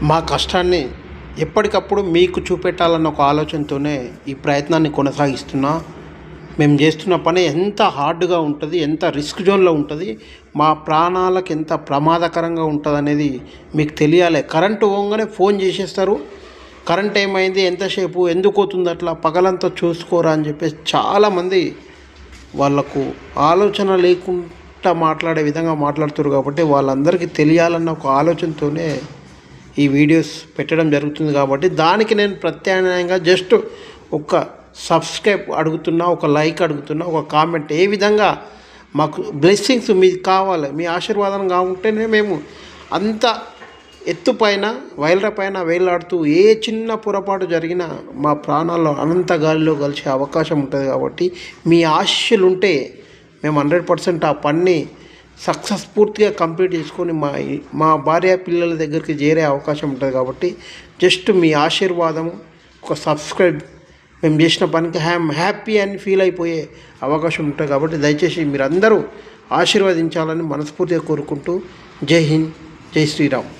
మా కష్టాన్ని ఎప్పటికప్పుడు మీకు చూపెట్టాలన్న ఒక ఆలోచనతోనే ఈ ప్రయత్నాన్ని కొనసాగిస్తున్నా. మేము చేస్తున్న పని ఎంత హార్డ్గా ఉంటుంది, ఎంత రిస్క్ జోన్లో ఉంటుంది, మా ప్రాణాలకు ఎంత ప్రమాదకరంగా ఉంటుంది అనేది మీకు తెలియాలి. కరెంటు పోగానే ఫోన్ చేసేస్తారు, కరెంట్ ఏమైంది, ఎంతసేపు, ఎందుకు పోతుంది, అట్లా పగలంతా చూసుకోరా అని చెప్పేసి చాలామంది వాళ్ళకు ఆలోచన లేకుండా మాట్లాడే విధంగా మాట్లాడుతారు. కాబట్టి వాళ్ళందరికీ తెలియాలన్న ఒక ఆలోచనతోనే ఈ వీడియోస్ పెట్టడం జరుగుతుంది. కాబట్టి దానికి నేను ప్రత్యామ్నాయంగా జస్ట్ ఒక సబ్స్క్రైబ్ అడుగుతున్నా, ఒక లైక్ అడుగుతున్నా, ఒక కామెంట్. ఏ విధంగా మాకు బ్లెస్సింగ్స్ మీకు కావాలి, మీ ఆశీర్వాదం కాకుంటేనే మేము అంత ఎత్తుపైన వైర్లపైన వేలాడుతూ ఏ చిన్న పొరపాటు జరిగినా మా ప్రాణాల్లో అనంత గాలిలో కలిసే అవకాశం ఉంటుంది. కాబట్టి మీ ఆశీస్సులు ఉంటే మేము 100% ఆ పని పూర్తిగా కంప్లీట్ చేసుకొని మా భార్య పిల్లల దగ్గరికి చేరే అవకాశం ఉంటుంది. కాబట్టి జస్ట్ మీ ఆశీర్వాదం, ఒక సబ్స్క్రైబ్ మేము చేసిన పనికి హ్యాపీ అని ఫీల్ అయిపోయే అవకాశం ఉంటుంది. కాబట్టి దయచేసి మీరందరూ ఆశీర్వదించాలని మనస్ఫూర్తిగా కోరుకుంటూ జై హింద్, జై శ్రీరామ్.